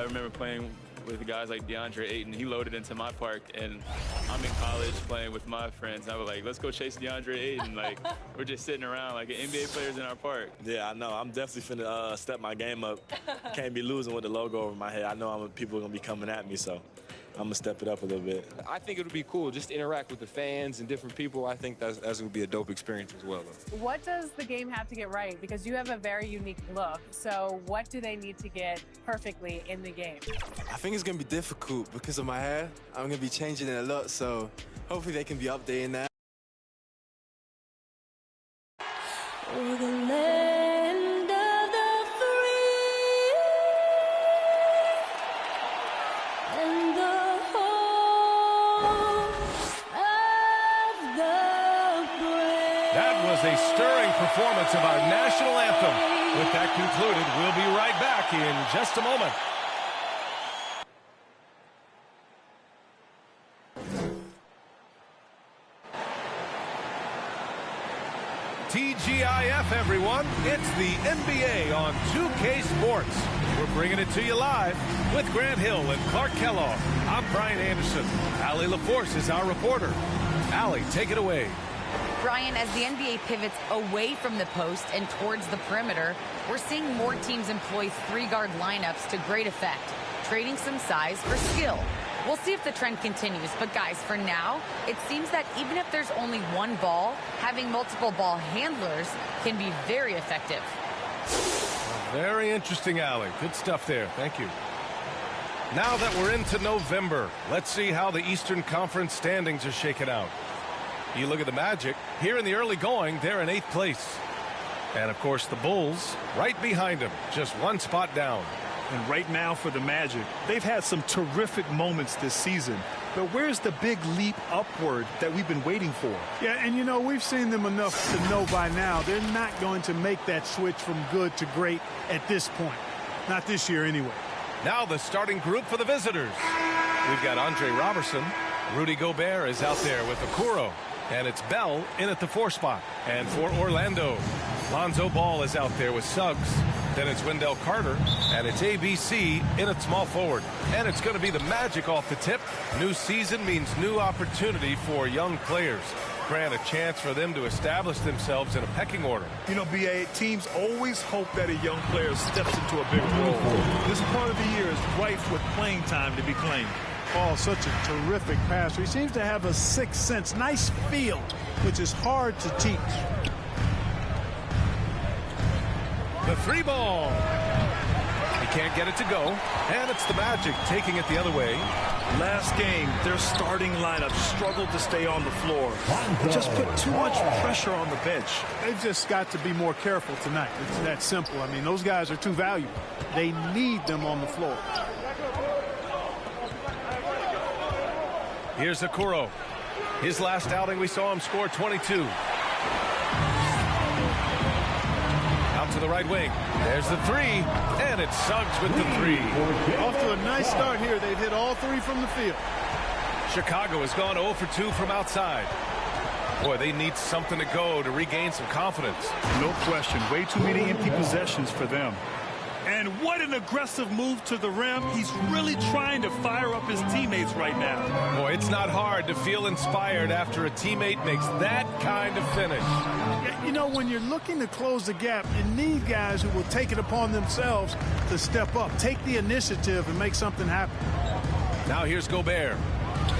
I remember playing with guys like DeAndre Ayton. He loaded into my park, and I'm in college playing with my friends. I was like, let's go chase DeAndre Ayton. Like, we're just sitting around like NBA players in our park. Yeah, I know. I'm definitely finna step my game up. Can't be losing with the logo over my head. I know people are going to be coming at me, so I'm going to step it up a little bit. I think it would be cool just to interact with the fans and different people. I think that's going to be a dope experience as well, though. What does the game have to get right? Because you have a very unique look. So what do they need to get perfectly in the game? I think it's going to be difficult because of my hair. I'm going to be changing it a lot, so hopefully they can be updating that. That was a stirring performance of our national anthem. With that concluded, we'll be right back in just a moment. TGIF, everyone. It's the NBA on 2K Sports. We're bringing it to you live with Grant Hill and Clark Kellogg. I'm Brian Anderson. Allie LaForce is our reporter. Allie, take it away. Brian, as the NBA pivots away from the post and towards the perimeter, we're seeing more teams employ three-guard lineups to great effect, trading some size for skill. We'll see if the trend continues, but guys, for now, it seems that even if there's only one ball, having multiple ball handlers can be very effective. Very interesting, Allie. Good stuff there. Thank you. Now that we're into November, let's see how the Eastern Conference standings are shaken out. You look at the Magic, here in the early going, they're in 8th place. And, of course, the Bulls right behind them, just one spot down. And right now for the Magic, they've had some terrific moments this season. But where's the big leap upward that we've been waiting for? Yeah, and, you know, we've seen them enough to know by now they're not going to make that switch from good to great at this point. Not this year, anyway. Now the starting group for the visitors. We've got Andre Robertson. Rudy Gobert is out there with Okoro. And it's Bell in at the 4 spot. And for Orlando, Lonzo Ball is out there with Suggs. Then it's Wendell Carter. And it's ABC in at small forward. And it's going to be the Magic off the tip. New season means new opportunity for young players. Grant, a chance for them to establish themselves in a pecking order. You know, B.A., teams always hope that a young player steps into a big role. This part of the year is rife with playing time to be claimed. Oh, such a terrific passer. He seems to have a sixth sense, nice feel, which is hard to teach. The 3 ball. He can't get it to go. And it's the Magic taking it the other way. Last game, their starting lineup struggled to stay on the floor. It just put too much pressure on the bench. They've just got to be more careful tonight. It's that simple. I mean, those guys are too valuable. They need them on the floor. Here's Okoro. His last outing, we saw him score 22. Out to the right wing. There's the 3, and it's Suggs with the 3. Off to a nice start here. They've hit all 3 from the field. Chicago has gone 0 for 2 from outside. Boy, they need something to go to regain some confidence. No question. Way too many empty possessions for them. And what an aggressive move to the rim. He's really trying to fire up his teammates right now. Boy, it's not hard to feel inspired after a teammate makes that kind of finish. Yeah, you know, when you're looking to close the gap, you need guys who will take it upon themselves to step up, take the initiative, and make something happen. Now here's Gobert.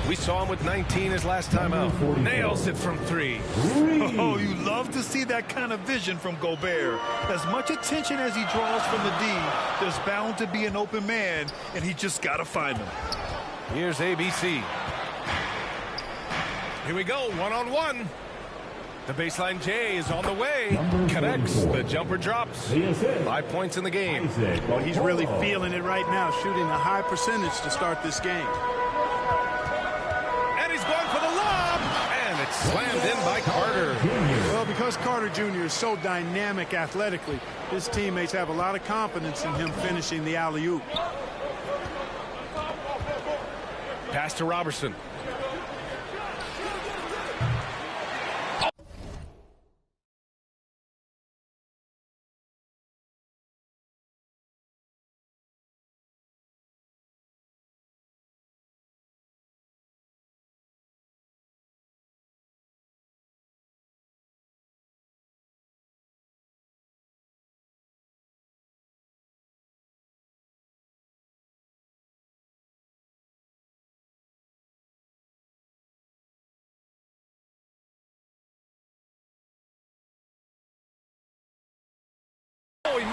We saw him with 19 his last time out. Nails it from 3. Oh, you love to see that kind of vision from Gobert. As much attention as he draws from the D, there's bound to be an open man, and he just got to find him. Here's ABC. Here we go, one-on-one. The baseline J is on the way. Connects. The jumper drops. 5 points in the game. Well, he's really feeling it right now, shooting a high percentage to start this game. Slammed in by Carter. Well, because Carter Jr. is so dynamic athletically, his teammates have a lot of confidence in him finishing the alley-oop. Pass to Robertson.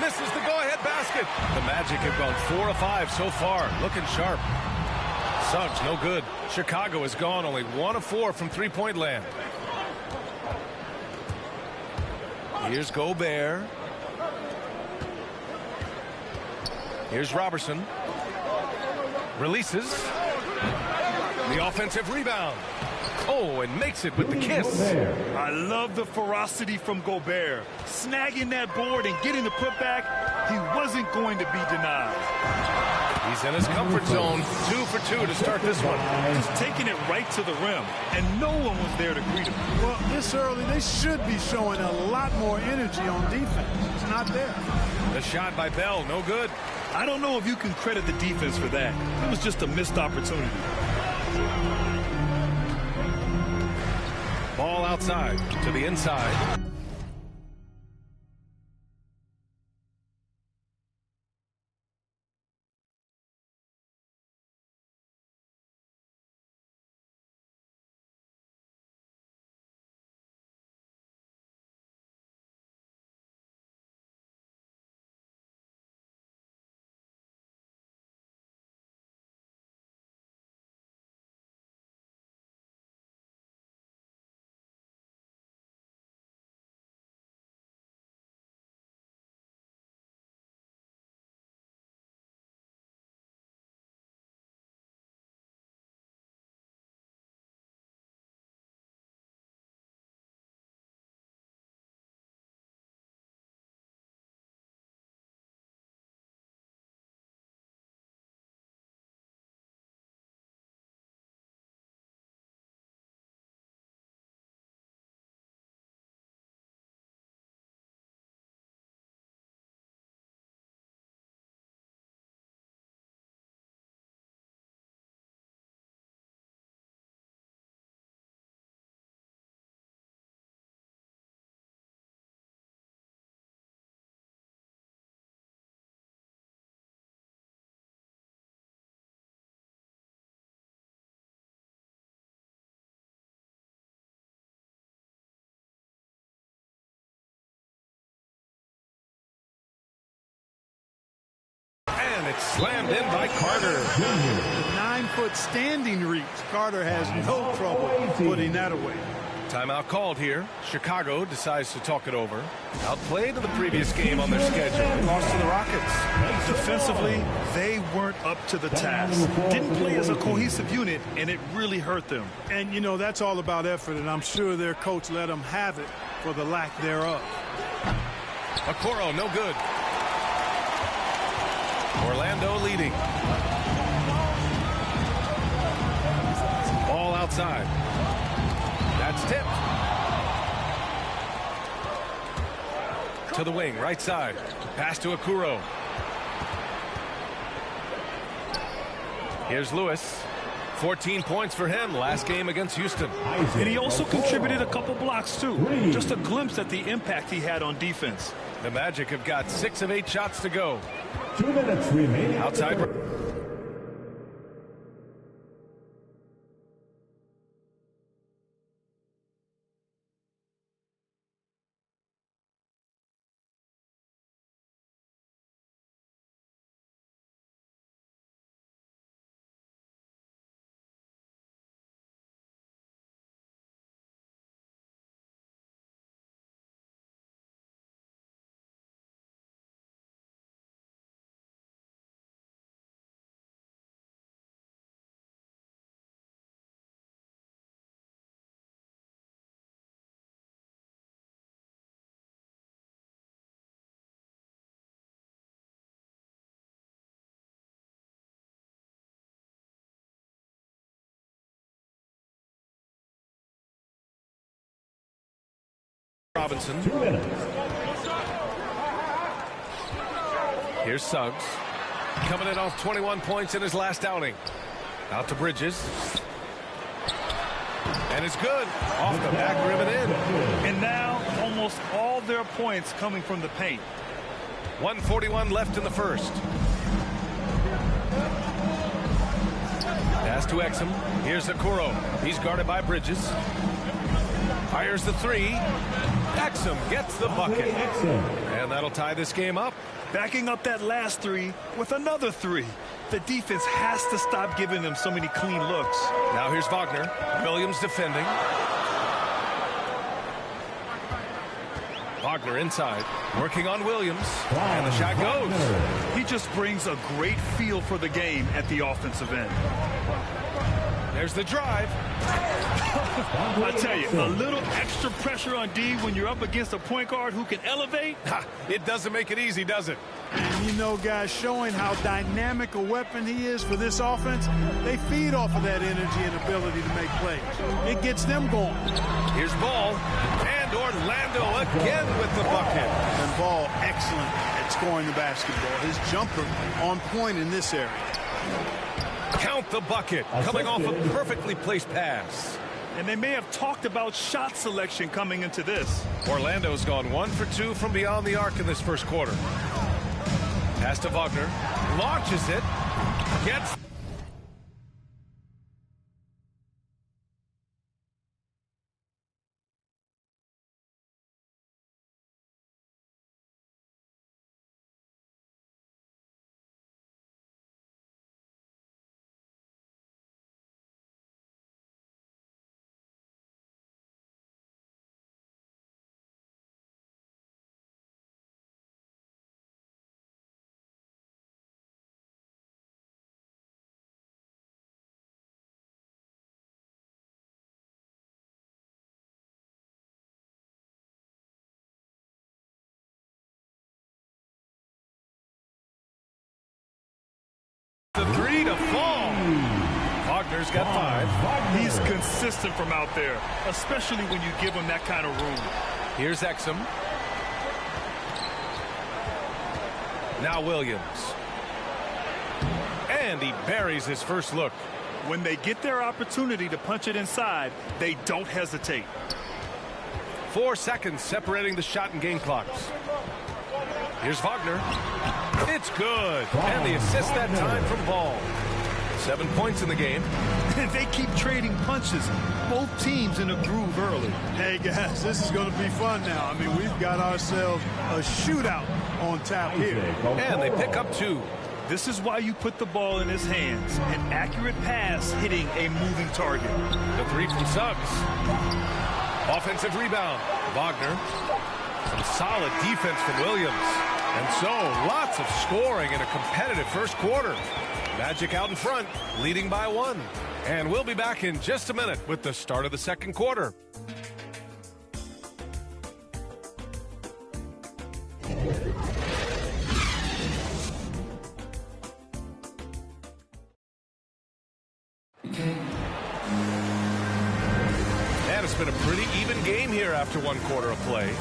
misses the go-ahead basket. The Magic have gone 4 of 5 so far, looking sharp. Suggs, no good. Chicago has gone only 1 of 4 from three-point land. Here's Gobert. Here's Robertson. Releases. The offensive rebound. Oh, and makes it with the kiss. I love the ferocity from Gobert. Snagging that board and getting the putback, he wasn't going to be denied. He's in his comfort zone. 2 for 2 to start this one. Just taking it right to the rim, and no one was there to greet him. Well, this early, they should be showing a lot more energy on defense. It's not there. The shot by Bell, no good. I don't know if you can credit the defense for that. It was just a missed opportunity. Ball outside to the inside. And it's slammed in by Carter. The 9-foot standing reach. Carter has no trouble putting that away. Timeout called here. Chicago decides to talk it over. Outplayed in the previous game on their schedule. Lost to the Rockets. Defensively, they weren't up to the task. Didn't play as a cohesive unit, and it really hurt them. And, you know, that's all about effort, and I'm sure their coach let them have it for the lack thereof. Okoro, no good. Orlando leading. Ball outside. That's tipped. To the wing, right side. Pass to Okoro. Here's Lewis. 14 points for him last game against Houston. And he also contributed a couple blocks, too. Just a glimpse at the impact he had on defense. The Magic have got 6 of 8 shots to go. 2 minutes remaining. Outside. Robinson. 2 minutes. Here's Suggs. Coming in off 21 points in his last outing. Out to Bridges. And it's good. Off the back rim and in. And now almost all their points coming from the paint. 1:41 left in the first. Pass to Exum. Here's Okoro. He's guarded by Bridges. Fires the three. Exum gets the bucket. And that'll tie this game up. Backing up that last three with another three. The defense has to stop giving them so many clean looks. Now here's Wagner. Williams defending. Wagner inside, working on Williams, and the shot goes. He just brings a great feel for the game at the offensive end. There's the drive. I tell you, a little extra pressure on D when you're up against a point guard who can elevate. It doesn't make it easy, does it? And you know, guys, showing how dynamic a weapon he is for this offense, they feed off of that energy and ability to make plays. It gets them going. Here's Ball, and Orlando again with the bucket. And Ball excellent at scoring the basketball. His jumper on point in this area. Count the bucket, coming off a perfectly placed pass. And they may have talked about shot selection coming into this. Orlando's gone 1 for 2 from beyond the arc in this first quarter. Pass to Wagner, launches it, gets... The three to fall. Wagner's got 5. He's consistent from out there, especially when you give him that kind of room. Here's Exum. Now Williams. And he buries his first look. When they get their opportunity to punch it inside, they don't hesitate. 4 seconds separating the shot and game clocks. Here's Wagner. It's good. And the assist that time from Ball. 7 points in the game. And they keep trading punches. Both teams in a groove early. Hey, guys, this is going to be fun now. I mean, we've got ourselves a shootout on tap here. And they pick up 2. This is why you put the ball in his hands. An accurate pass hitting a moving target. The 3 from Suggs. Offensive rebound. Wagner. Some solid defense from Williams. And so, lots of scoring in a competitive first quarter. Magic out in front, leading by 1. And we'll be back in just a minute with the start of the second quarter. And it's been a pretty even game here after 1 quarter of play.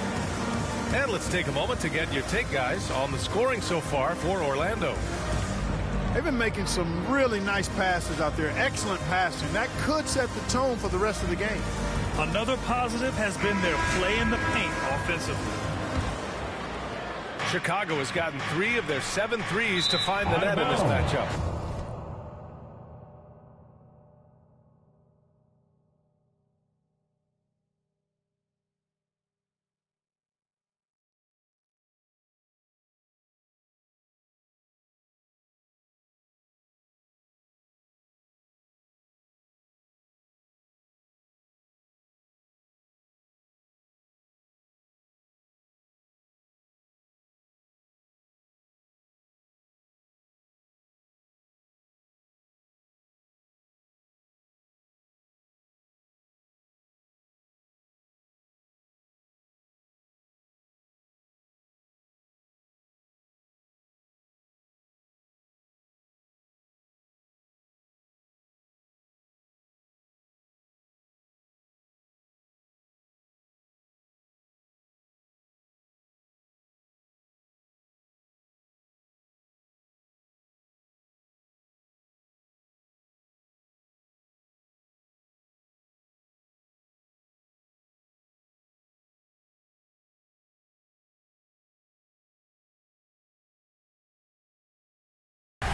And let's take a moment to get your take, guys, on the scoring so far for Orlando. They've been making some really nice passes out there. Excellent passing. That could set the tone for the rest of the game. Another positive has been their play in the paint offensively. Chicago has gotten 3 of their 7 threes to find the net in this matchup.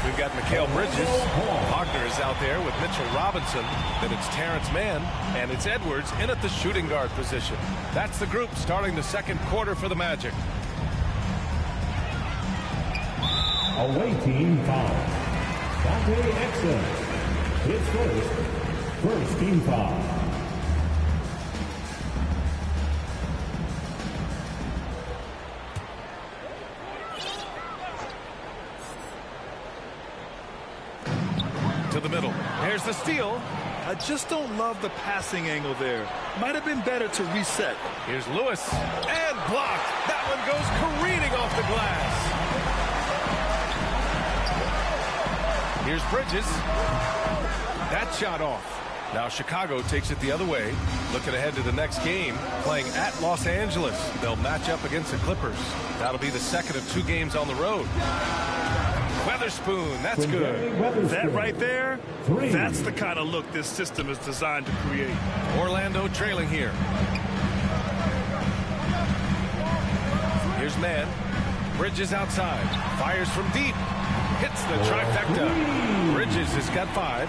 We've got Mikal Bridges. Wagner is is out there with Mitchell Robinson. Then it's Terrence Mann, and it's Edwards in at the shooting guard position. That's the group starting the second quarter for the Magic. Away team foul. DoogieManX's. His first team foul. To the middle. Here's the steal. I just don't love the passing angle there. Might have been better to reset. Here's Lewis. And blocked. That one goes careening off the glass. Here's Bridges. That shot off. Now Chicago takes it the other way. Looking ahead to the next game, playing at Los Angeles. They'll match up against the Clippers. That'll be the second of 2 games on the road. Weatherspoon, that's good. That right there, that's the kind of look this system is designed to create. Orlando trailing here. Here's Mann. Bridges outside. Fires from deep. Hits the trifecta. Bridges has got 5.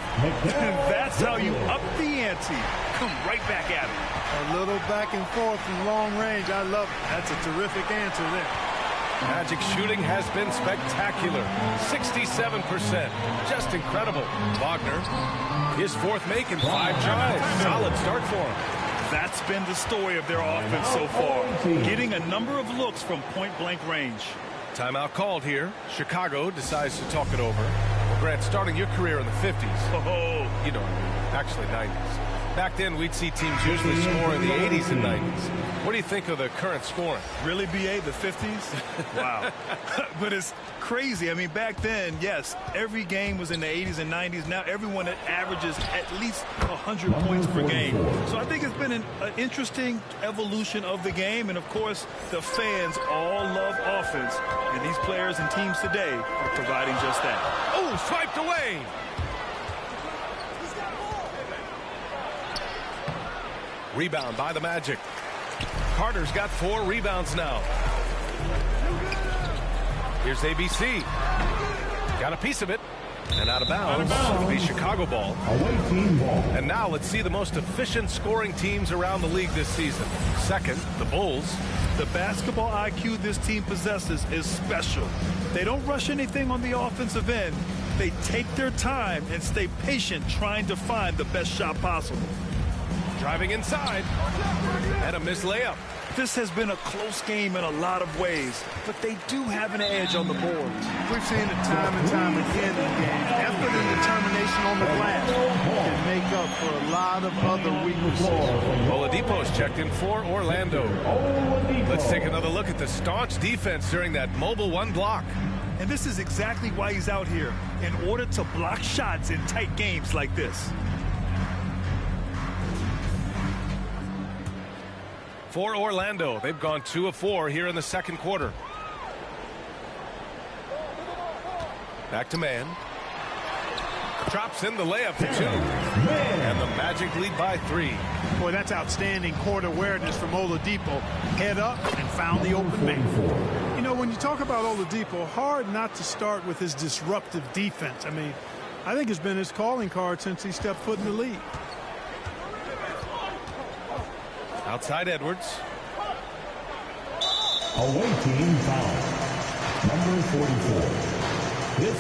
That's how you up the ante. Come right back at him. A little back and forth from long range. I love it. That's a terrific answer there. Magic shooting has been spectacular. 67%. Just incredible. Wagner, his 4th make in 5 tries. Solid start for him. That's been the story of their offense so far. Getting a number of looks from point-blank range. Timeout called here. Chicago decides to talk it over. Well, Grant, starting your career in the 50s. Oh, you know, actually 90s. Back then, we'd see teams usually score in the 80s and 90s. What do you think of the current scoring? Really, BA, the 50s? Wow. But it's crazy. I mean, back then, yes, every game was in the 80s and 90s. Now everyone averages at least 100 points per game. So I think it's been an interesting evolution of the game. And, of course, the fans all love offense. And these players and teams today are providing just that. Oh, swiped away. Rebound by the Magic. Carter's got 4 rebounds now. Here's ABC. Got a piece of it. And out of bounds. It'll be Chicago ball. Away team ball. And now let's see the most efficient scoring teams around the league this season. Second, the Bulls. The basketball IQ this team possesses is special. They don't rush anything on the offensive end. They take their time and stay patient trying to find the best shot possible. Driving inside. And a missed layup. This has been a close game in a lot of ways, but they do have an edge on the board. We've seen it time and time again in games. Effort and determination on the glass can make up for a lot of other weaknesses. Oladipo's checked in for Orlando. Let's take another look at the staunch defense during that mobile 1 block. And this is exactly why he's out here, in order to block shots in tight games like this. For Orlando, they've gone 2 of 4 here in the second quarter. Back to Mann. Drops in the layup for 2. And the Magic lead by 3. Boy, that's outstanding court awareness from Oladipo. Head up and found the open man. You know, when you talk about Oladipo, hard not to start with his disruptive defense. I mean, I think it's been his calling card since he stepped foot in the league. Outside Edwards. Away team foul. Number 44. His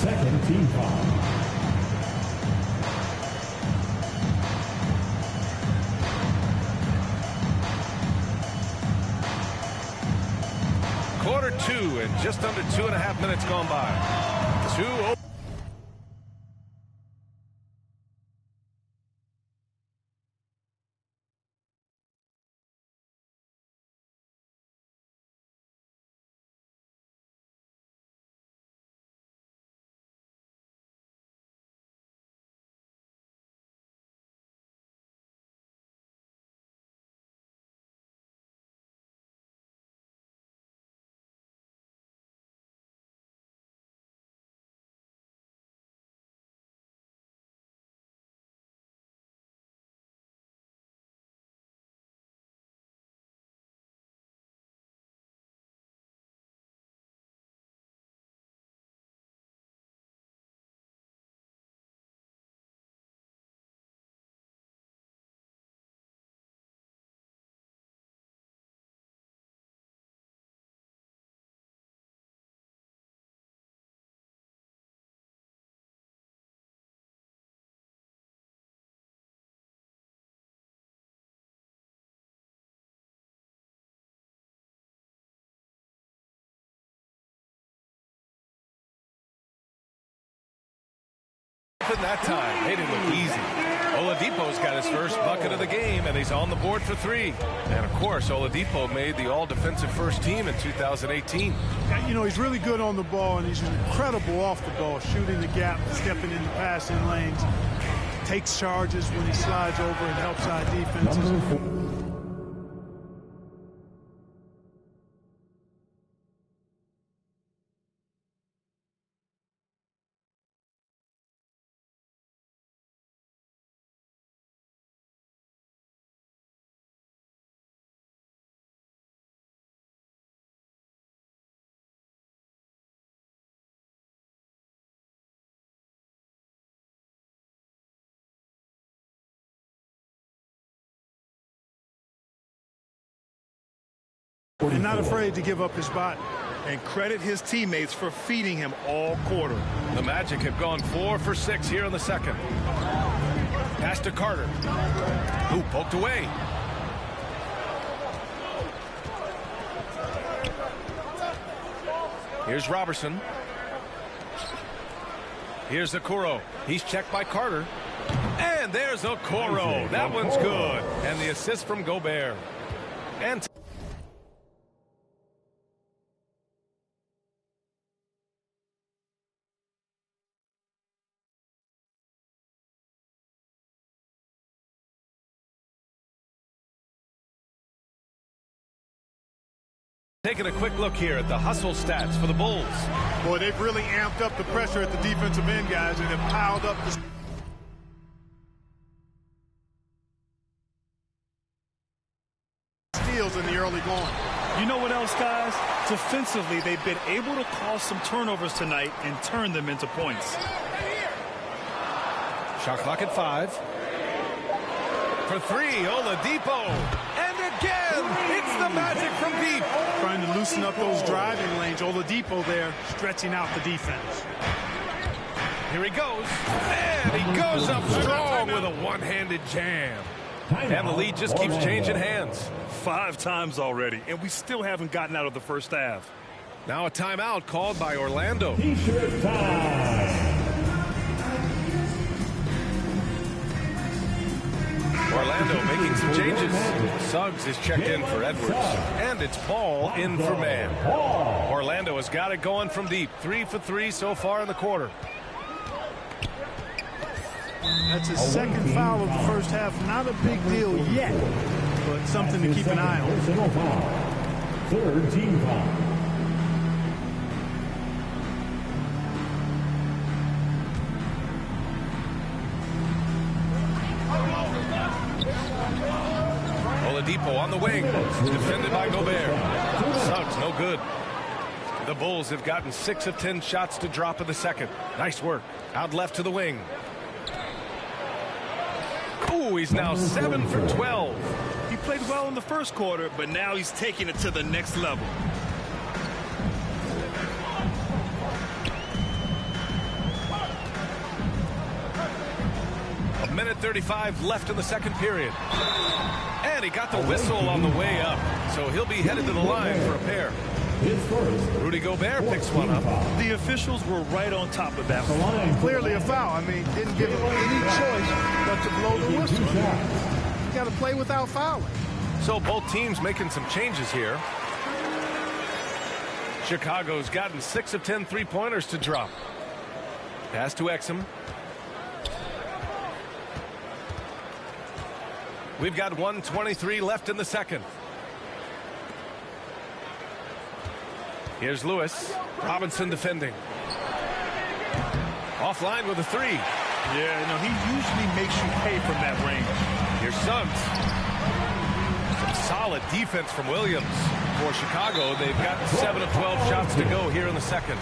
second team foul. Quarter 2 and just under 2.5 minutes gone by. 2-0. Nothing that time. Made it look easy. Oladipo's got his first bucket of the game, and he's on the board for 3. And, of course, Oladipo made the all-defensive first team in 2018. You know, he's really good on the ball, and he's incredible off the ball, shooting the gap, stepping in the passing lanes, takes charges when he slides over and helps our defenses. And not afraid to give up his body. And credit his teammates for feeding him all quarter. The Magic have gone 4 for 6 here in the second. Pass to Carter. Who poked away. Here's Robertson. Here's Okoro. He's checked by Carter. And there's Okoro. That one's good. And the assist from Gobert. And taking a quick look here at the hustle stats for the Bulls. Boy, they've really amped up the pressure at the defensive end, guys, and have piled up the steals in the early going. You know what else, guys? Defensively, they've been able to cause some turnovers tonight and turn them into points. Shot clock at 5. For 3, Oladipo. And again, it's the Magic from deep. Trying to loosen up those driving lanes. Oladipo there, stretching out the defense. Here he goes. And he goes up strong with a one-handed jam. And the lead just keeps changing hands. 5 times already, and we still haven't gotten out of the first half. Now a timeout called by Orlando. T-shirt time. Orlando making some changes. Suggs is checked in for Edwards. And it's Ball in for man. Orlando has got it going from deep. 3 for 3 so far in the quarter. That's his second foul of the first half. Not a big deal yet, but something to keep an eye on. Third team foul. Oladipo on the wing. Defended by Gobert. Suggs no good. The Bulls have gotten 6 of 10 shots to drop in the second. Nice work. Out left to the wing. Ooh, he's now 7 for 12. He played well in the first quarter, but now he's taking it to the next level. A minute 35 left in the second period. And he got the whistle on the way up. So he'll be headed to the line for a pair. Rudy Gobert picks one up. The officials were right on top of that one. Clearly a foul. I mean, didn't give him any choice but to blow the whistle. You got to play without fouling. So both teams making some changes here. Chicago's gotten 6 of 10 three-pointers to drop. Pass to Exum. We've got 1:23 left in the second. Here's Lewis. Robinson defending. Offline with a 3. Yeah, no, he usually makes you pay from that range. Here's Suggs. Some solid defense from Williams. For Chicago, they've got 7 of 12 shots to go here in the second.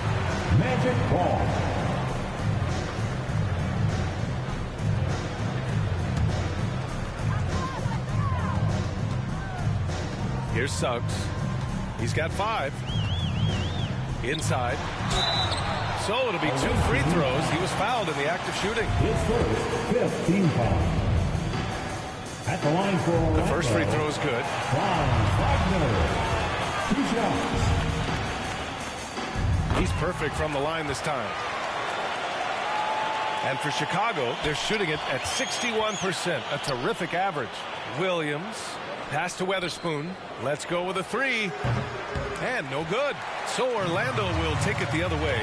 Magic ball. Here's Suggs. He's got 5. Inside. So it'll be 2 free throws. He was fouled in the act of shooting. His first, 5th team foul. At the line for Orlando. The first free throw is good. 2 shots. He's perfect from the line this time. And for Chicago, they're shooting it at 61%, a terrific average. Williams, pass to Weatherspoon. Let's go with a three. And no good. So Orlando will take it the other way.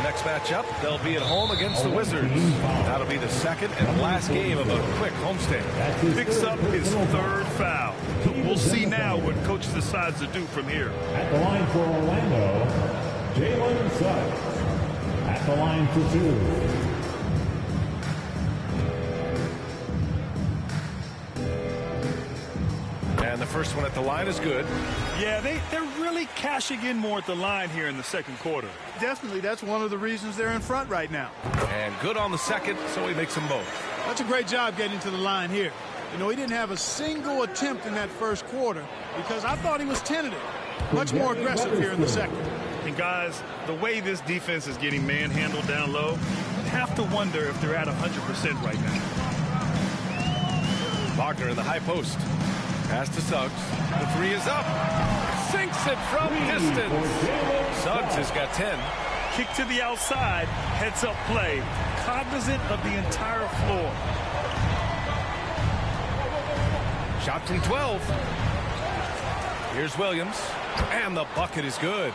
Next matchup, they'll be at home against the Wizards. That'll be the second and last game of a quick homestand. Picks up his third foul. We'll see now what coach decides to do from here. At the line for Orlando, Jalen Suggs. At the line for two. And the first one at the line is good. Yeah, they're really cashing in more at the line here in the second quarter. Definitely, that's one of the reasons they're in front right now. And good on the second, so he makes them both. That's a great job getting to the line here. You know, he didn't have a single attempt in that first quarter because I thought he was tentative. Much more aggressive here in the second. And guys, the way this defense is getting manhandled down low, you have to wonder if they're at 100% right now. Wagner in the high post. Pass to Suggs. The three is up. Sinks it from distance. Suggs has got 10. Kick to the outside. Heads up play. Cognizant of the entire floor. Shot from 12. Here's Williams. And the bucket is good.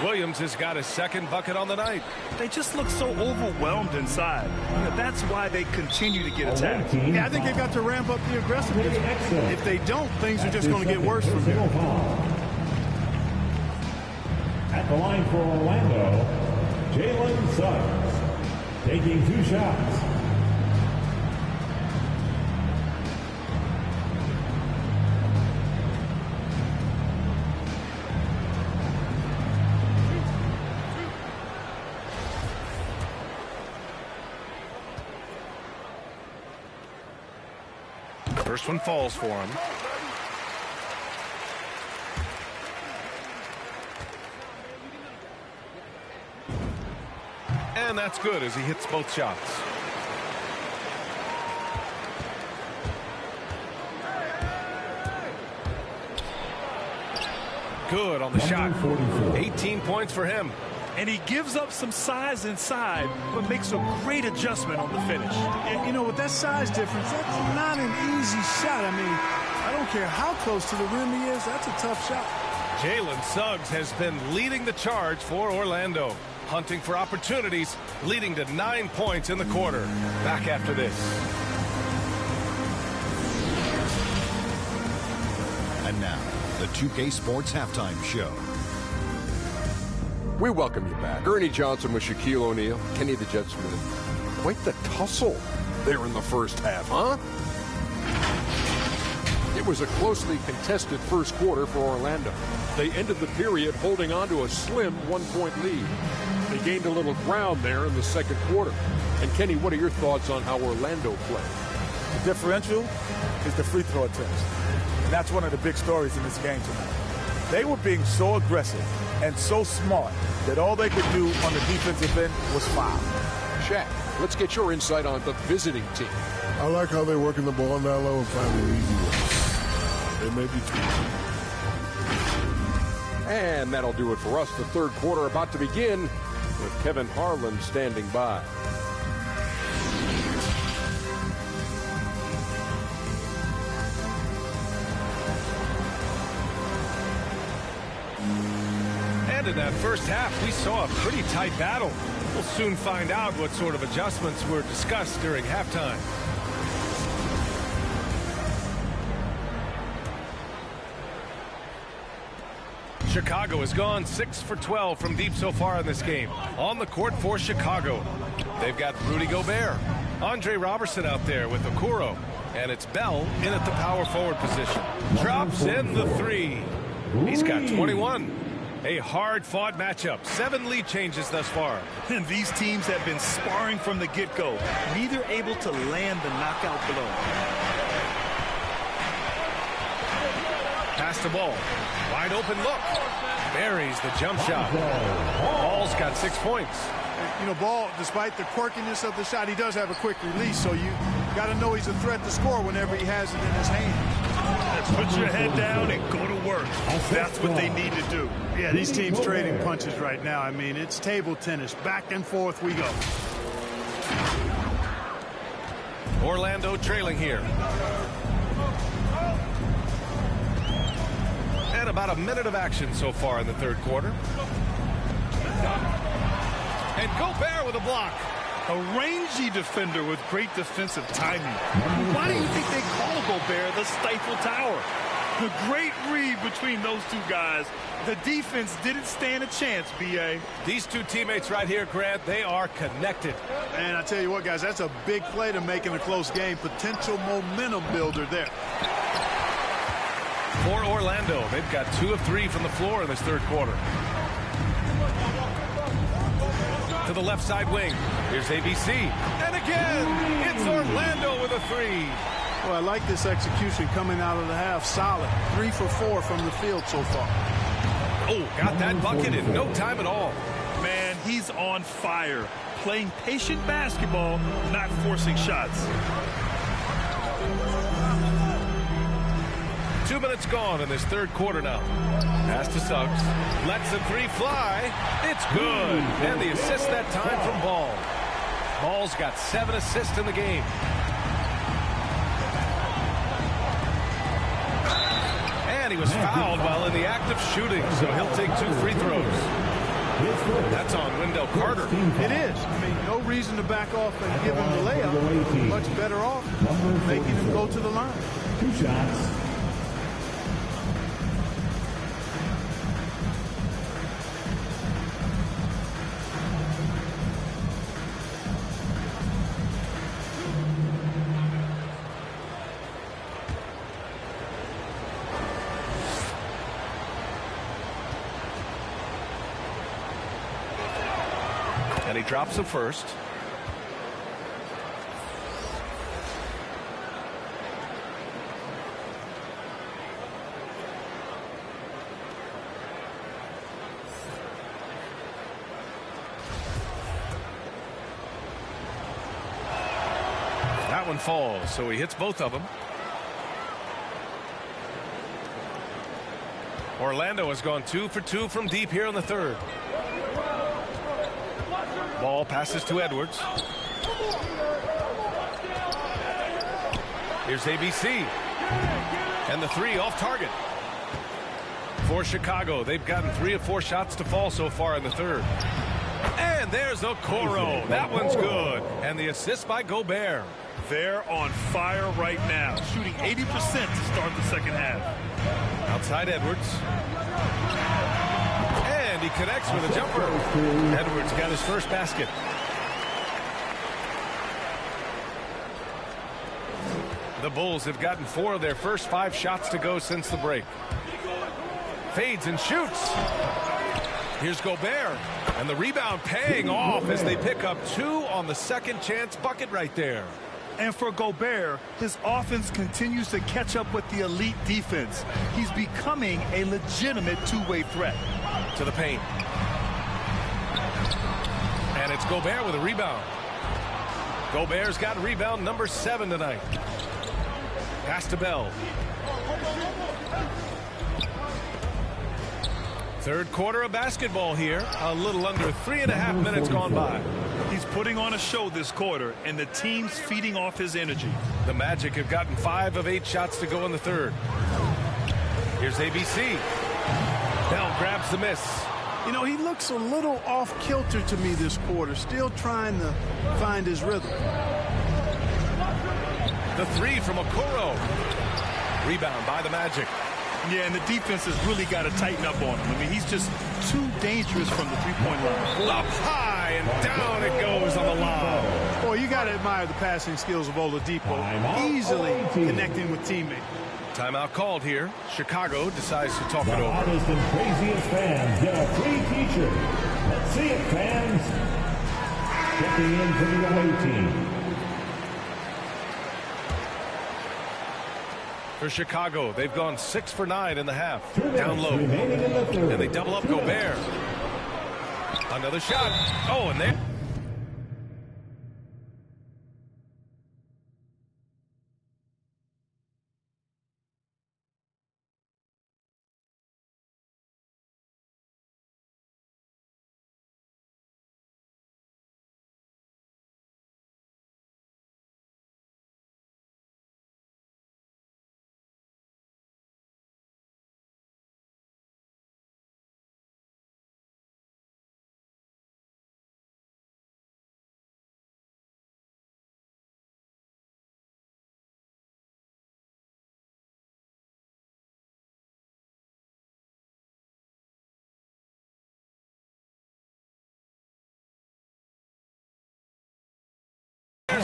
Williams has got his second bucket on the night. They just look so overwhelmed inside. That's why they continue to get attacked. Yeah, I think they've got to ramp up the aggressiveness. If they don't, things are just going to get worse from here. At the line for Orlando, Jalen Suggs. Taking two shots. First one falls for him. And that's good as he hits both shots. Good on the shot. 18 points for him. And he gives up some size inside, but makes a great adjustment on the finish. And, you know, with that size difference, that's not an easy shot. I mean, I don't care how close to the rim he is. That's a tough shot. Jalen Suggs has been leading the charge for Orlando. Hunting for opportunities, leading to 9 points in the quarter. Back after this. And now, the 2K Sports Halftime Show. We welcome you back. Ernie Johnson with Shaquille O'Neal, Kenny the Jet Smith. Quite the tussle there in the first half, huh? It was a closely contested first quarter for Orlando. They ended the period holding on to a slim 1-point lead. They gained a little ground there in the second quarter. And Kenny, what are your thoughts on how Orlando played? The differential is the free throw attempts. And that's one of the big stories in this game tonight. They were being so aggressive and so smart that all they could do on the defensive end was foul. Shaq, let's get your insight on the visiting team. I like how they're working the ball down low and finding easy ones. They may be And that'll do it for us. The third quarter about to begin with Kevin Harlan standing by. And in that first half, we saw a pretty tight battle. We'll soon find out what sort of adjustments were discussed during halftime. Chicago has gone 6 for 12 from deep so far in this game. On the court for Chicago, they've got Rudy Gobert, Andre Robertson out there with Okoro, and it's Bell in at the power forward position. Drops in the three. He's got 21. A hard-fought matchup. 7 lead changes thus far. And these teams have been sparring from the get-go, neither able to land the knockout blow. Pass the ball. Wide open look. Buries the jump shot. Ball's got 6 points. You know, Ball, despite the quirkiness of the shot, he does have a quick release, so you got to know he's a threat to score whenever he has it in his hand. Put your head down and go to work. That's what they need to do. Yeah, these teams trading punches right now. I mean, it's table tennis. Back and forth we go. Orlando trailing here. And about a minute of action so far in the third quarter. And Gobert with a block. A rangy defender with great defensive timing. Why do you think they call Gobert the Stifle Tower? The great read between those two guys. The defense didn't stand a chance, B.A. These two teammates right here, Grant, they are connected. And I tell you what, guys, that's a big play to make in a close game. Potential momentum builder there. For Orlando, they've got 2 of 3 from the floor in this third quarter. To the left side wing. Here's ABC. And again, it's Orlando with a 3. Well, I like this execution coming out of the half. Solid. 3 for 4 from the field so far. Oh, got that bucket in no time at all. Man, he's on fire. Playing patient basketball, not forcing shots. 2 minutes gone in this third quarter now. Pass to Suggs. Lets the 3 fly. It's good. And the assist that time from Ball. Ball's got 7 assists in the game. And he was fouled while in the act of shooting, so he'll take 2 free throws. That's on Wendell Carter. It is. I mean, no reason to back off and give him the layup. Much better off making him go to the line. 2 shots. And he drops the first. That one falls, so he hits both of them. Orlando has gone 2 for 2 from deep here in the third. Ball passes to Edwards. Here's ABC. And the 3 off target. For Chicago, they've gotten 3 of 4 shots to fall so far in the third. And there's Okoro. That one's good. And the assist by Gobert. They're on fire right now, shooting 80% to start the second half. Outside Edwards. And he connects with a jumper. Edwards got his first basket. The Bulls have gotten 4 of their first 5 shots to go since the break. Fades and shoots. Here's Gobert. And the rebound paying off as they pick up 2 on the second chance bucket right there. And for Gobert, his offense continues to catch up with the elite defense. He's becoming a legitimate two-way threat. To the paint. And it's Gobert with a rebound. Gobert's got rebound number 7 tonight. Pass to Bell. Third quarter of basketball here. A little under 3.5 minutes gone by. He's putting on a show this quarter, and the team's feeding off his energy. The Magic have gotten 5 of 8 shots to go in the third. Here's ABC. Bell grabs the miss. You know, he looks a little off kilter to me this quarter, still trying to find his rhythm. The 3 from Okoro. Rebound by the Magic. Yeah, and the defense has really got to tighten up on him. I mean, he's just too dangerous from the three-point line. Up high and down it goes on the lob. Boy, you got to admire the passing skills of Oladipo. Easily connecting with teammates. Timeout called here. Chicago decides to talk it The over. hottest and craziest fans get a free T-shirt. Let's see it, fans. Checking in for the away team. For Chicago, they've gone 6 for 9 in the half. Down low. Remaining in the third. And they double up Gobert. Another shot. Oh, and there.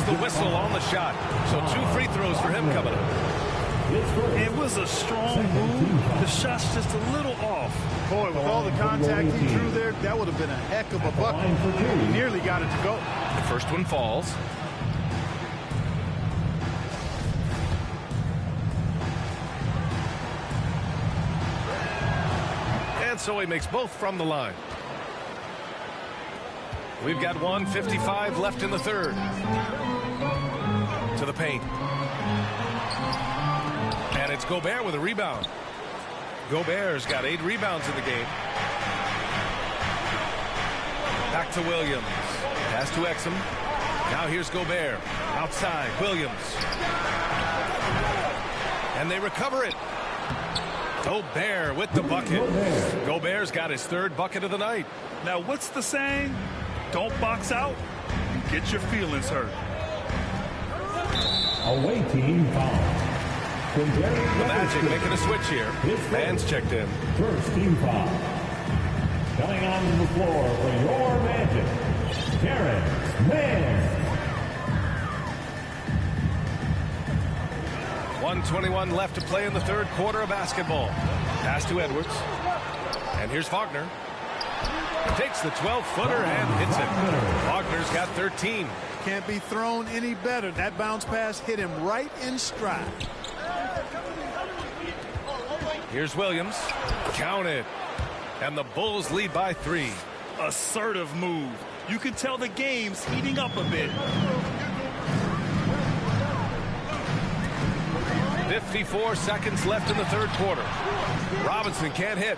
blows the whistle on the shot. So 2 free throws for him coming up. It was a strong move. The shot's just a little off. Boy, with all the contact he drew there, that would have been a heck of a bucket. He nearly got it to go. The first one falls. And so he makes both from the line. We've got 1:55 left in the third. To the paint. And it's Gobert with a rebound. Gobert's got 8 rebounds in the game. Back to Williams. Pass to Exum. Now here's Gobert. Outside, Williams. And they recover it. Gobert with the bucket. Gobert's got his 3rd bucket of the night. Now, what's the saying? Don't box out, you get your feelings hurt. Away team foul. The Magic making a switch here. Man's checked in. First team foul. Coming onto the floor for your Magic, Terrence Mann. 1:21 left to play in the third quarter of basketball. Pass to Edwards. And here's Wagner. Takes the 12-footer and hits it. Wagner's got 13. Can't be thrown any better. That bounce pass hit him right in stride. Here's Williams. Count it. And the Bulls lead by 3. Assertive move. You can tell the game's heating up a bit. 54 seconds left in the third quarter. Robinson can't hit.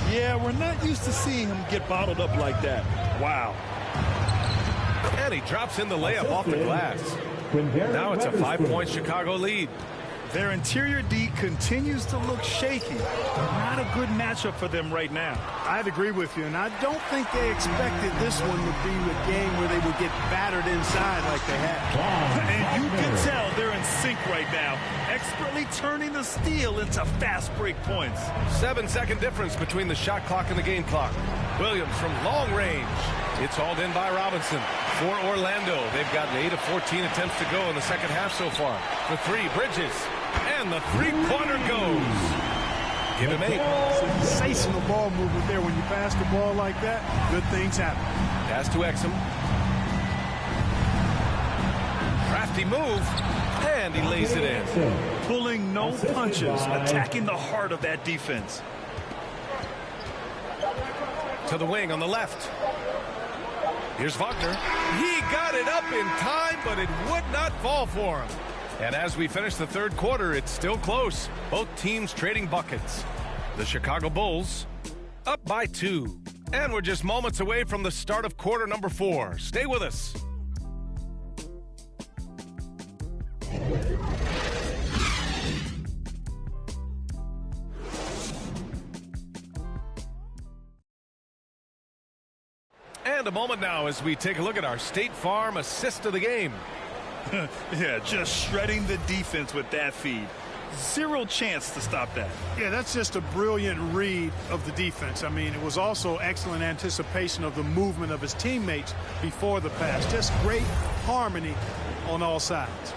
Yeah, we're not used to seeing him get bottled up like that. Wow. And he drops in the layup off the glass. Now it's a 5-point Chicago lead. Their interior D continues to look shaky. Not a good matchup for them right now. I'd agree with you, and I don't think they expected this one to be a game where they would get battered inside like they had. And you can tell they're in sync right now, expertly turning the steal into fast break points. 7-second difference between the shot clock and the game clock. Williams from long range. It's hauled in by Robinson. For Orlando, they've gotten 8 of 14 attempts to go in the second half so far. For 3, Bridges. And the three-pointer goes. Give him 8. Sensational ball movement there. When you pass the ball like that, good things happen. Pass to Exum. Crafty move. And he lays it in. Pulling no punches, attacking the heart of that defense. To the wing on the left. Here's Wagner. He got it up in time, but it would not fall for him. And as we finish the third quarter, it's still close. Both teams trading buckets. The Chicago Bulls up by 2. And we're just moments away from the start of quarter number 4. Stay with us. And a moment now as we take a look at our State Farm assist of the game. Yeah, just shredding the defense with that feed. 0 chance to stop that. Yeah, that's just a brilliant read of the defense. I mean, it was also excellent anticipation of the movement of his teammates before the pass. Just great harmony on all sides.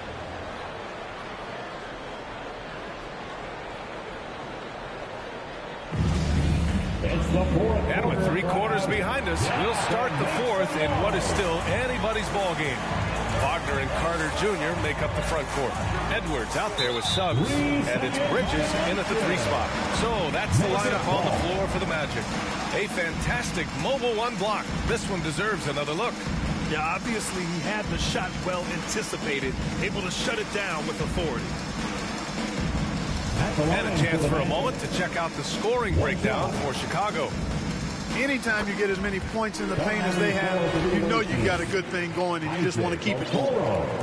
And with 3 quarters behind us, we'll start the fourth in what is still anybody's ball game. Wagner and Carter Jr. make up the front court. Edwards out there with Suggs, and it's Bridges in at the 3 spot. So that's the lineup on the floor for the Magic. A fantastic mobile 1 block. This one deserves another look. Yeah, obviously he had the shot well anticipated, able to shut it down with authority. And a chance for a moment to check out the scoring breakdown for Chicago. Anytime you get as many points in the paint as they have, you know you got a good thing going and you just want to keep it going.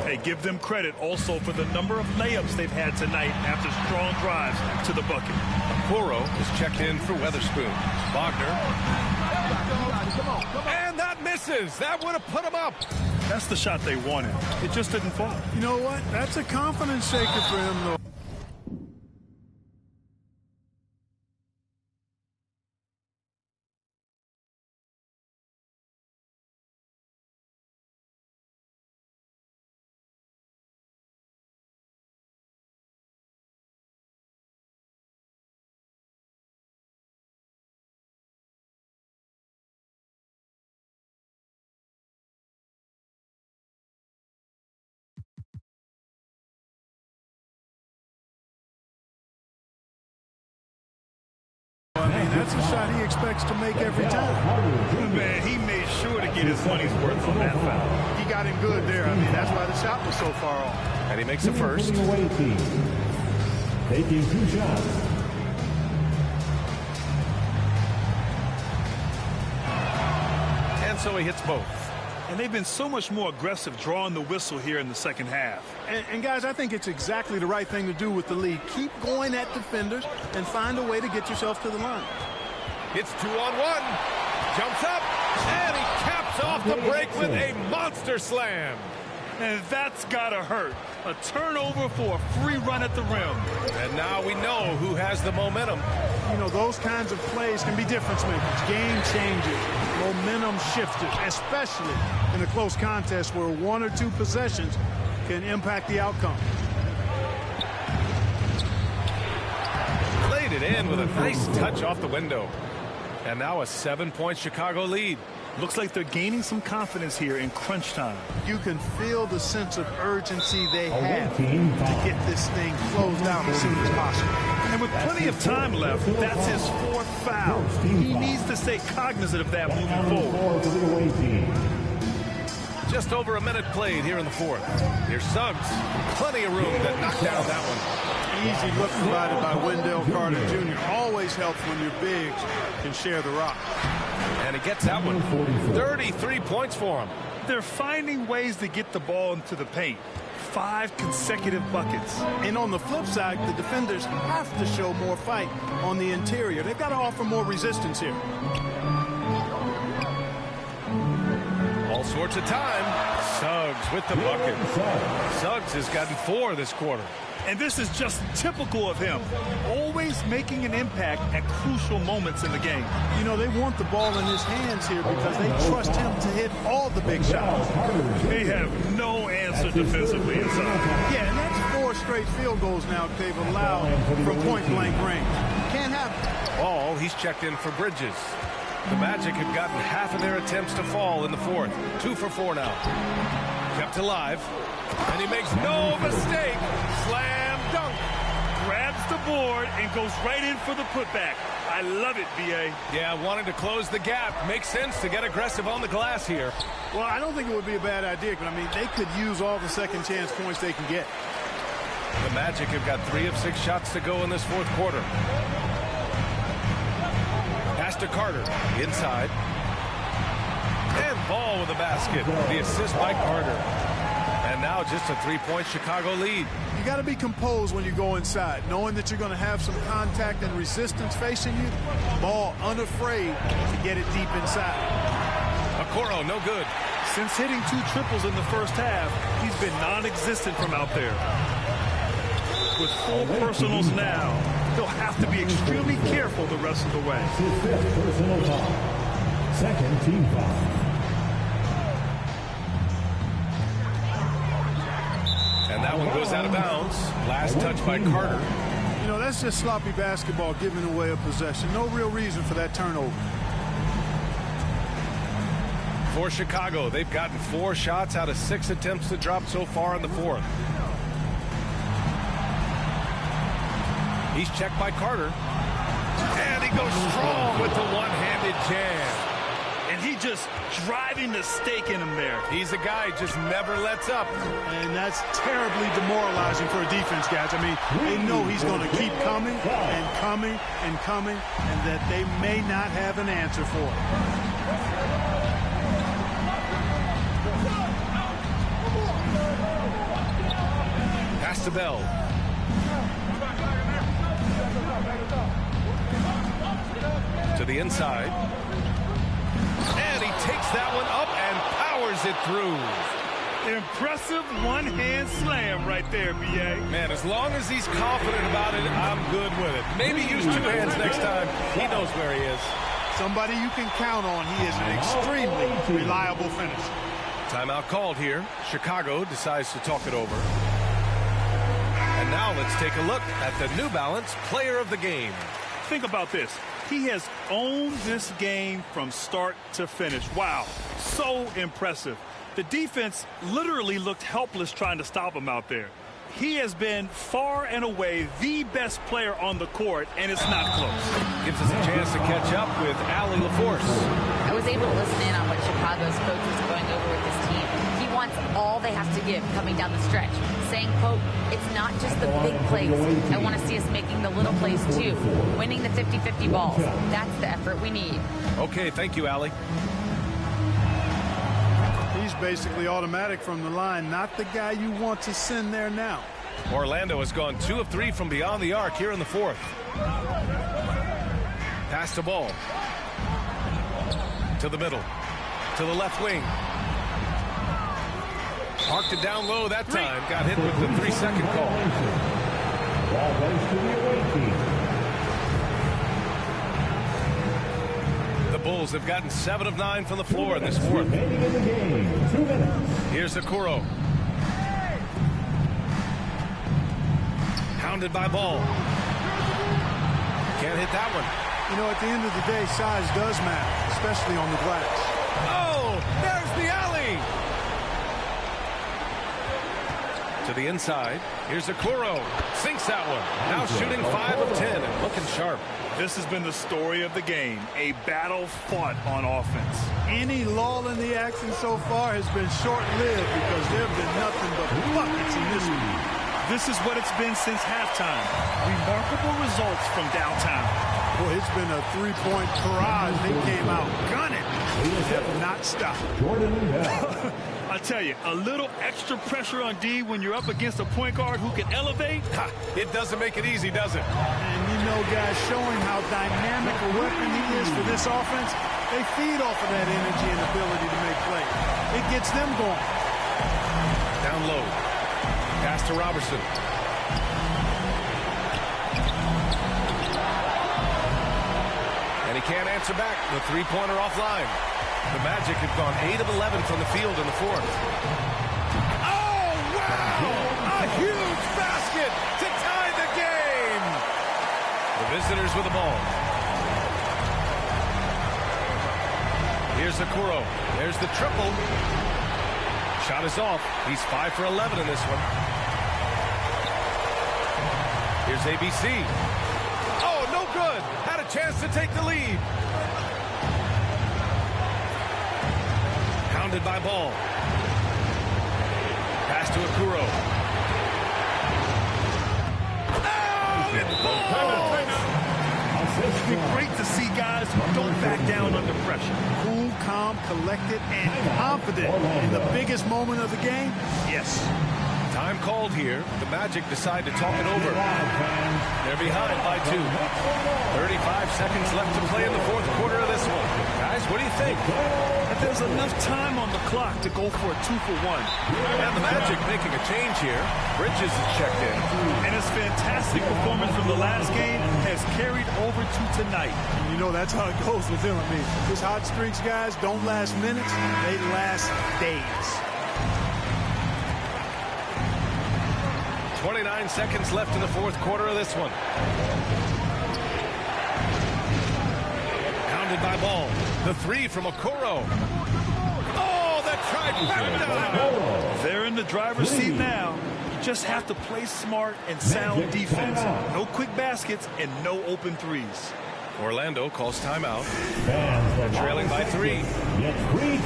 Hey, give them credit also for the number of layups they've had tonight after strong drives to the bucket. Okoro is checked in for Weatherspoon. Wagner. And that misses. That would have put him up. That's the shot they wanted. It just didn't fall. You know what? That's a confidence shaker for him, though. That's a shot he expects to make every time. Man, he made sure to get his money's worth on that foul. He got him good there. I mean, that's why the shot was so far off. And he makes the first. Taking 2 shots. And so he hits both. And they've been so much more aggressive drawing the whistle here in the second half. And guys, I think it's exactly the right thing to do with the lead. Keep going at defenders and find a way to get yourself to the line. It's 2-on-1. Jumps up, and he caps off the break with a monster slam. And that's got to hurt. A turnover for a free run at the rim. And now we know who has the momentum. You know, those kinds of plays can be difference makers, game changers, momentum shifters, especially in a close contest where 1 or 2 possessions can impact the outcome. Played it in with a nice touch off the window. And now a 7-point Chicago lead. Looks like they're gaining some confidence here in crunch time. You can feel the sense of urgency they have to get this thing closed out as soon as possible. And with plenty of time left, that's his 4th foul. He needs to stay cognizant of that moving forward. Just over a minute played here in the 4th. Here's Suggs. Plenty of room to knock down that one. Easy look provided by Wendell Carter Jr. Always helps when your bigs can share the rock. And he gets that one. 33 points for him. They're finding ways to get the ball into the paint. 5 consecutive buckets. And on the flip side, the defenders have to show more fight on the interior. They've got to offer more resistance here. All sorts of time. Suggs with the bucket. Suggs has gotten 4 this quarter. And this is just typical of him. Always making an impact at crucial moments in the game. You know, they want the ball in his hands here because they trust him to hit all the big shots. They have no answer defensively inside. Yeah, and that's 4 straight field goals now they've allowed from point-blank range. Can't have it. Ball, he's checked in for Bridges. The Magic have gotten half of their attempts to fall in the 4th. 2 for 4 now. Kept alive. And he makes no mistake. Slam dunk. Grabs the board and goes right in for the putback. I love it, B.A. Yeah, wanting to close the gap. Makes sense to get aggressive on the glass here. Well, I don't think it would be a bad idea, but I mean, they could use all the second chance points they can get. The Magic have got 3 of 6 shots to go in this 4th quarter. Pass to Carter. Inside. And Ball with the basket. The assist by Carter. And now just a 3-point Chicago lead. You got to be composed when you go inside, knowing that you're going to have some contact and resistance facing you. Ball unafraid to get it deep inside. Okoro, no good. Since hitting 2 triples in the first half, he's been non-existent from out there. With 4 personals now, he'll have to be extremely careful the rest of the way. His 5th personal foul. 2nd team foul. And that one goes out of bounds. Last touch by Carter. You know, that's just sloppy basketball, giving away a possession. No real reason for that turnover. For Chicago, they've gotten 4 shots out of 6 attempts to drop so far in the 4th. He's checked by Carter. And he goes strong with the one-handed jam. And he just driving the stake in him there. He's a guy who just never lets up. And that's terribly demoralizing for a defense, guys. I mean, they know he's going to keep coming and coming and coming, and that they may not have an answer for it. Pass to Bell. To the inside. And he takes that one up and powers it through. Impressive one-hand slam right there, B.A. Man, as long as he's confident about it, I'm good with it. Maybe use 2 hands next time. He knows where he is. Somebody you can count on. He is an extremely reliable finisher. Timeout called here. Chicago decides to talk it over. And now let's take a look at the New Balance Player of the Game. Think about this. He has owned this game from start to finish. Wow, so impressive. The defense literally looked helpless trying to stop him out there. he has been far and away the best player on the court, and it's not close. Gives us a chance to catch up with Allie LaForce. I was able to listen in on what Chicago's coach was going over with his team. He wants all they have to give coming down the stretch, saying, quote, it's not just the big plays. I want to see us making the little plays too, winning the 50-50 balls. That's the effort we need. Okay, thank you, Allie. He's basically automatic from the line, not the guy you want to send there now. Orlando has gone 2 of 3 from beyond the arc here in the fourth. Pass the ball to the middle, to the left wing. Parked it down low that time. Got hit with the 3-second call. Ball goes to the away team. The Bulls have gotten 7 of 9 from the floor in this fourth. Remaining in the game, 2 minutes. Here's Okoro. Hounded by Ball. Can't hit that one. You know, at the end of the day, size does matter, especially on the glass. Oh, there's the alley. To the inside. Here's Okoro. Sinks that one. Now shooting 5 of 10 and looking sharp. This has been the story of the game, a battle fought on offense. Any lull in the action so far has been short-lived because there have been nothing but buckets in this one. This is what it's been since halftime. Remarkable results from downtown. Boy, it's been a three-point barrage. They came out gunning. They have not stopped. I tell you, a little extra pressure on D when you're up against a point guard who can elevate. It doesn't make it easy, does it? And you know, guys, showing how dynamic a weapon he is for this offense, they feed off of that energy and ability to make plays. It gets them going. Down low. Pass to Robertson. And he can't answer back. The three-pointer offline. The Magic have gone 8 of 11 from the field in the fourth. Oh, wow! A huge basket to tie the game! The visitors with the ball. Here's Okoro. There's the triple. Shot is off. He's 5 for 11 in this one. Here's ABC. Oh, no good. Had a chance to take the lead. Hounded by Ball. Pass to Okoro. Oh, it falls! It's been great to see guys who don't back down under pressure. Cool, calm, collected, and confident in the biggest moment of the game. Yes. Time called here. The Magic decide to talk it over. They're behind by 2. 35 seconds left to play in the fourth quarter of this one. Guys, what do you think? If there's enough time on the clock to go for a 2-for-1. And the Magic making a change here. Bridges is checked in. And his fantastic performance from the last game has carried over to tonight. And you know, that's how it goes with him. I mean, his hot streaks, guys, don't last minutes. They last days. 29 seconds left in the fourth quarter of this one. Hounded by Ball. The 3 from Okoro. Oh, that trifecta! They're in the driver's seat now. You just have to play smart and sound defense. No quick baskets and no open threes. Orlando calls timeout. They're trailing by 3.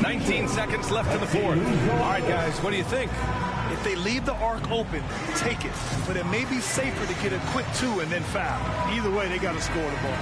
19 seconds left in the fourth. All right, guys, what do you think? If they leave the arc open, take it. But it may be safer to get a quick 2 and then foul. Either way, they got to score the ball.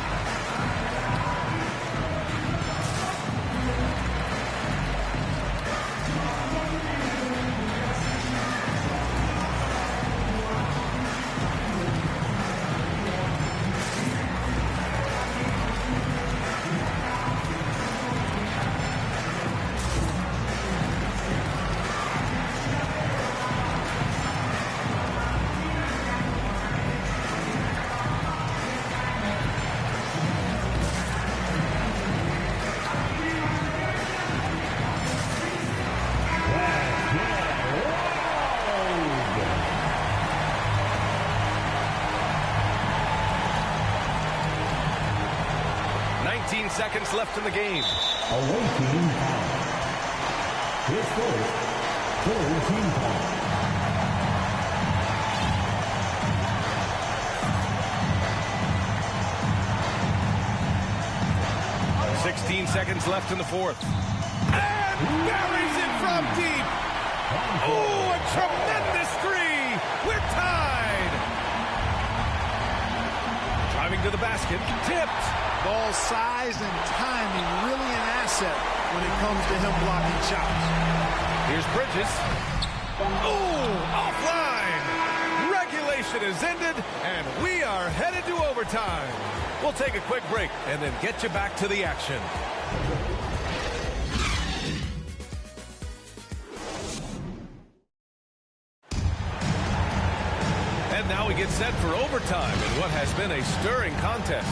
Seconds left in the game. Away team foul. His first team foul. seconds left in the fourth. And buries it from deep. Oh, a tremendous three. We're tied. Driving to the basket, tipped. Ball size and timing really an asset when it comes to him blocking shots. Here's Bridges. Oh, offline. Regulation is ended, and we are headed to overtime. We'll take a quick break and then get you back to the action. And now we get set for overtime in what has been a stirring contest.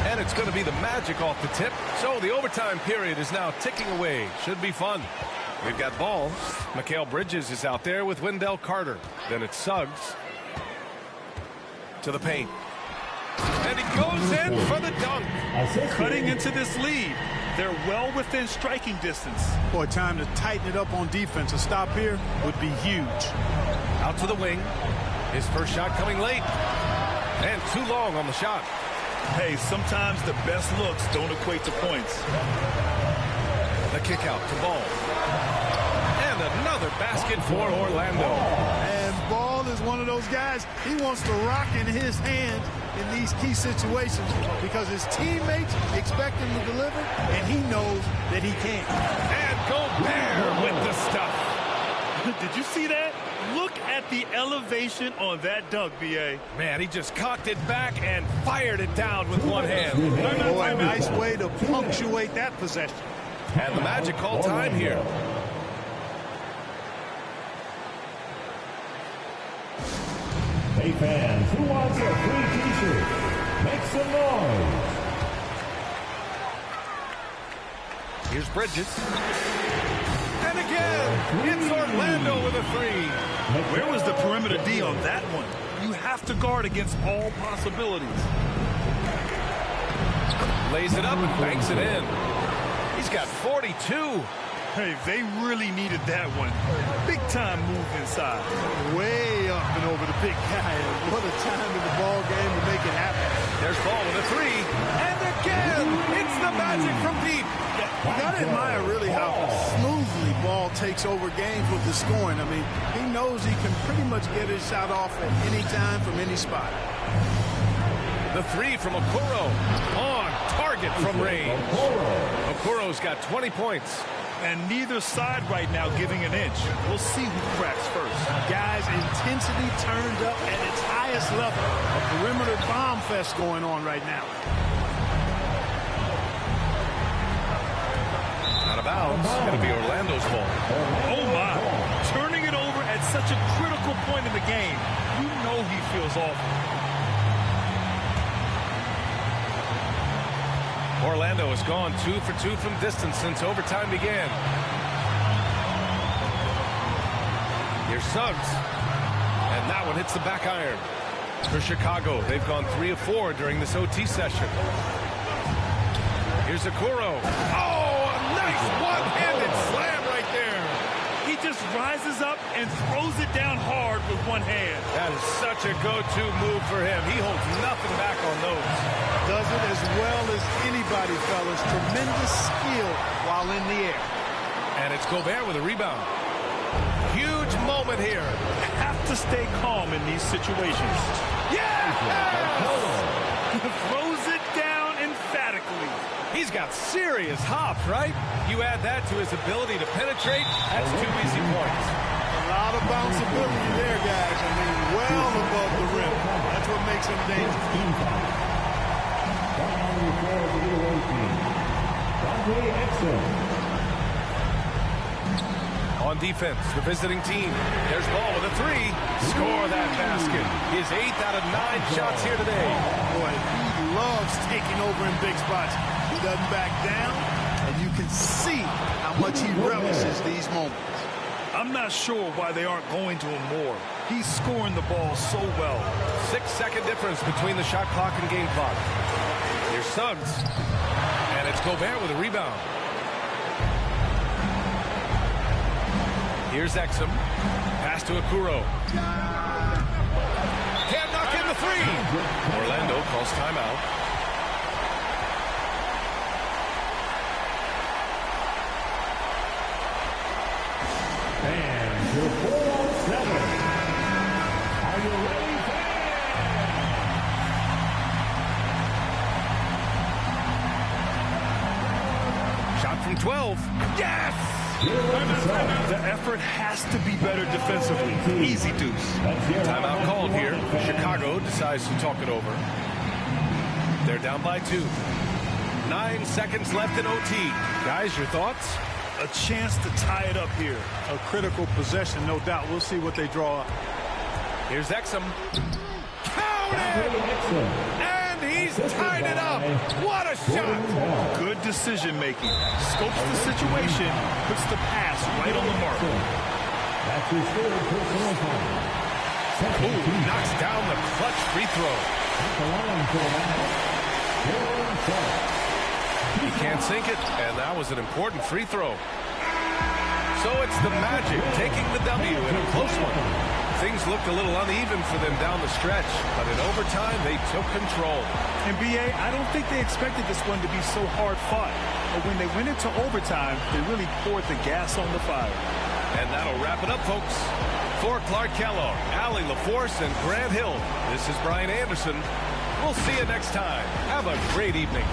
And it's going to be the Magic off the tip. So the overtime period is now ticking away. Should be fun. We've got ball. Mikal Bridges is out there with Wendell Carter. Then it's Suggs. To the paint. And he goes in for the dunk. Cutting into this lead. They're well within striking distance. Boy, time to tighten it up on defense. A stop here would be huge. Out to the wing. His first shot coming late. And too long on the shot. Hey, sometimes the best looks don't equate to points. The kick out to Ball. And another basket for Orlando. And Ball is one of those guys, he wants the rock in his hand in these key situations because his teammates expect him to deliver, and he knows that he can. And Gobert with the stuff. Did you see that? Look at the elevation on that dunk, B.A. Man, he just cocked it back and fired it down with one hand. Boy, nice way to punctuate that possession. And the Magic call time here. Hey fans, who wants a free t-shirt? Make some noise. Here's Bridges. And again, it's Orlando with a three. Where was the perimeter D on that one? You have to guard against all possibilities. Lays it up and banks it in. He's got 42. Hey, they really needed that one. Big time move inside. Way up and over the big guy. What a time in the ball game to make it happen. There's Ball with a three. And again, it's the Magic from deep. You got to admire really how smoothly Ball takes over games with the scoring. I mean, he knows he can pretty much get his shot off at any time from any spot. The three from Okoro. On target from range. Okoro's got 20 points. And neither side right now giving an inch. We'll see who cracks first. Guys, intensity turned up at its highest level. A perimeter bomb fest going on right now. Out of bounds. It's going to be Orlando's ball. Oh, my. Turning it over at such a critical point in the game. You know he feels awful. Orlando has gone 2 for 2 from distance since overtime began. Here's Suggs. And that one hits the back iron. For Chicago, they've gone 3 of 4 during this OT session. Here's Okoro. Oh, a nice one-handed slam right there. He just rises up and throws it down hard with one hand. That is such a go-to move for him. He holds nothing back on those. Does it as well as anybody, fellas. Tremendous skill while in the air. And it's Gobert with a rebound. Huge moment here. Have to stay calm in these situations. Yes! Throws it down emphatically. He's got serious hop, right? You add that to his ability to penetrate, that's 2 easy points. A lot of bounceability there, guys. I mean, well above the rim. That's what makes him dangerous. On defense, the visiting team. There's Ball with a three. Score that basket. His 8th out of 9 shots here today. Boy, he loves taking over in big spots. He doesn't back down, and you can see how much he relishes these moments. I'm not sure why they aren't going to him more. He's scoring the ball so well. 6-second difference between the shot clock and game clock. Here's Suggs. And it's Gobert with a rebound. Here's Exum. Pass to Okoro. the three. Orlando calls timeout. And your 4-on-7. Are you ready, fans? Shot from 12. Yes! The effort has to be better defensively. Easy deuce. Timeout called here. Chicago decides to talk it over. They're down by 2. 9 seconds left in OT. Guys, your thoughts? A chance to tie it up here. A critical possession, no doubt. We'll see what they draw up. Here's Exum. Counted! And he's tied it up. What a shot! Good decision making. Scopes the situation, puts the pass right on the mark. That's his third personal foul. Ooh, knocks down the clutch free throw. He can't sink it, and that was an important free throw. So it's the Magic taking the W in a close one. Things looked a little uneven for them down the stretch, but in overtime, they took control. And B.A., I don't think they expected this one to be so hard fought. But when they went into overtime, they really poured the gas on the fire. And that'll wrap it up, folks. For Clark Kellogg, Allie LaForce, and Grant Hill, this is Brian Anderson. We'll see you next time. Have a great evening.